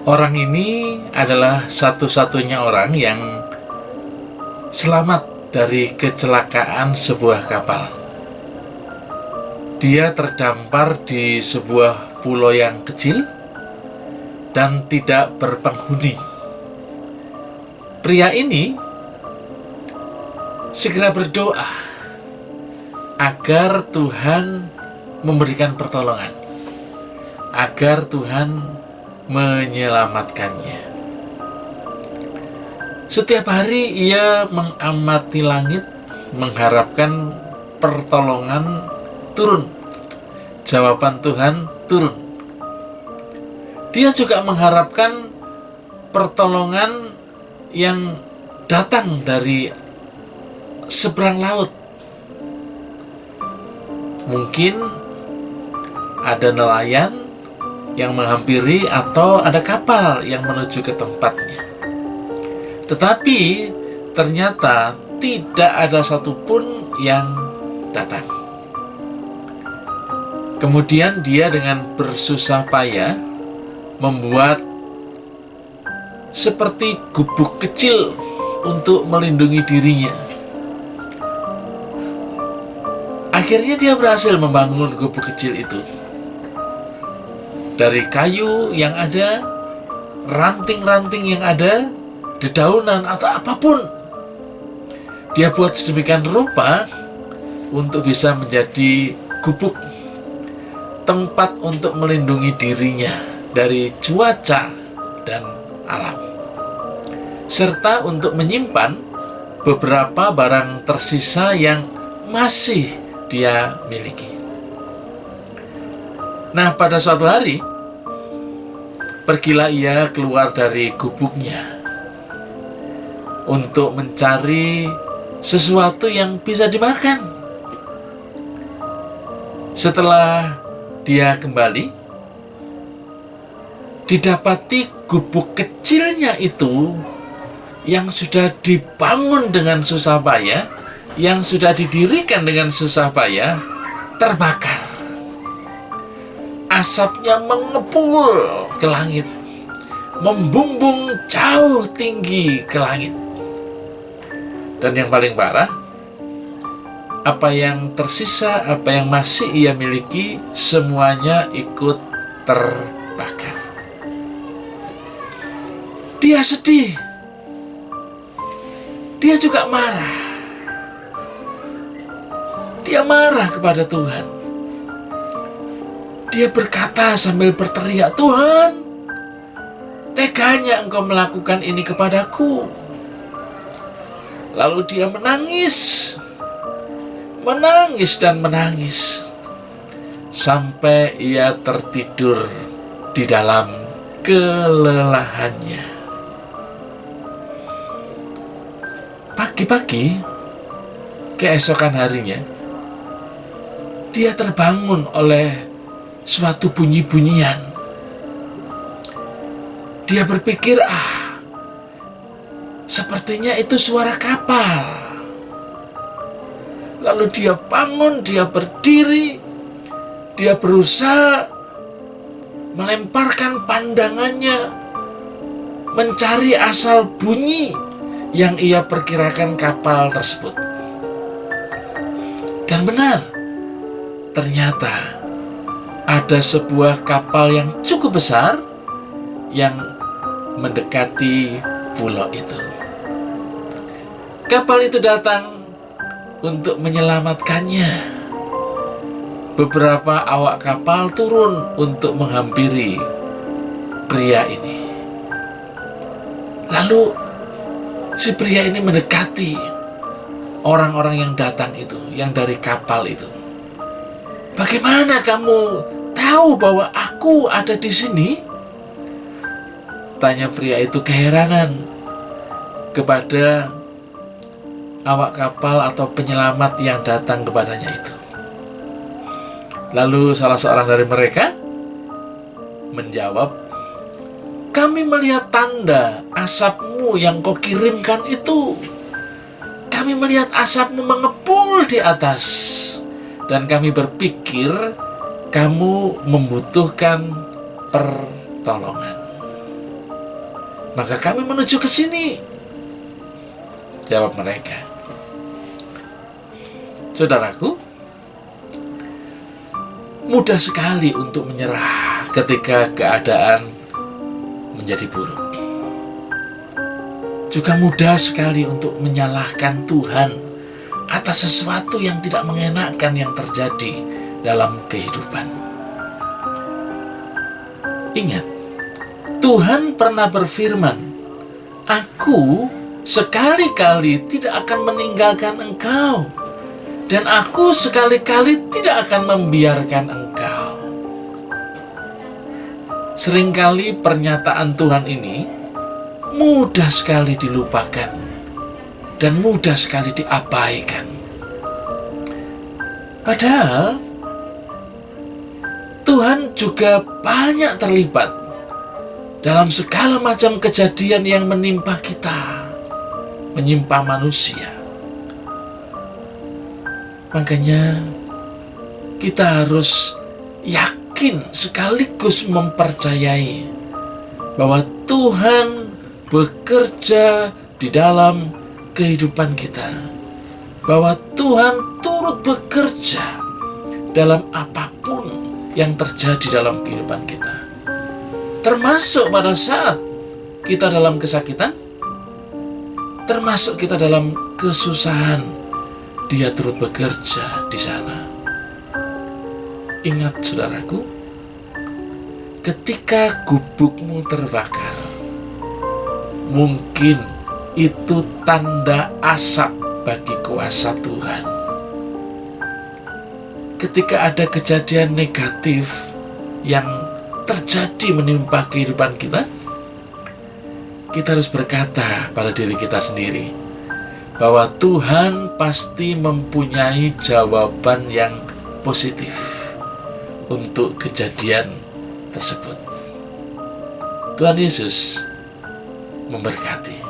Orang ini adalah satu-satunya orang yang selamat dari kecelakaan sebuah kapal. Dia terdampar di sebuah pulau yang kecil dan tidak berpenghuni. Pria ini segera berdoa agar Tuhan memberikan pertolongan, agar Tuhan menyelamatkannya. Setiap hari ia mengamati langit, mengharapkan pertolongan turun, jawaban Tuhan turun. Dia juga mengharapkan pertolongan yang datang dari seberang laut. Mungkin ada nelayan yang menghampiri atau ada kapal yang menuju ke tempatnya. Tetapi ternyata tidak ada satupun yang datang. Kemudian dia dengan bersusah payah membuat seperti gubuk kecil untuk melindungi dirinya. Akhirnya dia berhasil membangun gubuk kecil itu. Dari kayu yang ada, ranting-ranting yang ada, dedaunan atau apapun, dia buat sedemikian rupa untuk bisa menjadi gubuk, tempat untuk melindungi dirinya dari cuaca dan alam, serta untuk menyimpan beberapa barang tersisa yang masih dia miliki. Nah, pada suatu hari, pergilah ia keluar dari gubuknya untuk mencari sesuatu yang bisa dimakan. Setelah dia kembali, didapati gubuk kecilnya itu yang sudah dibangun dengan susah payah, yang sudah didirikan dengan susah payah, terbakar. Asapnya mengepul ke langit, membumbung jauh tinggi ke langit. Dan yang paling parah, apa yang tersisa, apa yang masih ia miliki, semuanya ikut terbakar. Dia sedih. Dia juga marah. Dia marah kepada Tuhan. Dia berkata sambil berteriak, "Tuhan, teganya Engkau melakukan ini kepadaku." Lalu dia menangis dan menangis sampai ia tertidur di dalam kelelahannya. Pagi-pagi keesokan harinya, dia terbangun oleh suatu bunyi-bunyian. Dia berpikir, sepertinya itu suara kapal. Lalu dia bangun, dia berdiri, dia berusaha melemparkan pandangannya, mencari asal bunyi yang ia perkirakan kapal tersebut. Dan benar, ternyata ada sebuah kapal yang cukup besar yang mendekati pulau itu. Kapal itu datang untuk menyelamatkannya. Beberapa awak kapal turun untuk menghampiri pria ini. Lalu si pria ini mendekati orang-orang yang datang itu, yang dari kapal itu. "Bagaimana kamu tahu bahwa aku ada di sini?" Tanya pria itu keheranan kepada awak kapal atau penyelamat yang datang kepadanya itu. Lalu salah seorang dari mereka menjawab, "Kami melihat tanda asapmu yang kau kirimkan itu. Kami melihat asapmu mengepul di atas. Dan kami berpikir kamu membutuhkan pertolongan." maka kami menuju ke sini. Jawab mereka. Saudaraku, mudah sekali untuk menyerah ketika keadaan menjadi buruk. Juga mudah sekali untuk menyalahkan Tuhan atas sesuatu yang tidak mengenakan yang terjadi dalam kehidupan. Ingat, Tuhan pernah berfirman, "Aku sekali-kali tidak akan meninggalkan engkau, dan aku sekali-kali tidak akan membiarkan engkau." Seringkali pernyataan Tuhan ini mudah sekali dilupakan dan mudah sekali diabaikan. Padahal Tuhan juga banyak terlibat dalam segala macam kejadian yang menimpa kita, menimpa manusia. Makanya kita harus yakin sekaligus mempercayai bahwa Tuhan bekerja di dalam kehidupan kita, bahwa Tuhan turut bekerja dalam apapun yang terjadi dalam kehidupan kita, termasuk pada saat kita dalam kesakitan, termasuk kita dalam kesusahan. Dia turut bekerja di sana. Ingat saudaraku, ketika gubukmu terbakar, mungkin itu tanda asap bagi kuasa Tuhan. Ketika ada kejadian negatif yang terjadi menimpa kehidupan kita, kita harus berkata pada diri kita sendiri bahwa Tuhan pasti mempunyai jawaban yang positif untuk kejadian tersebut. Tuhan Yesus memberkati.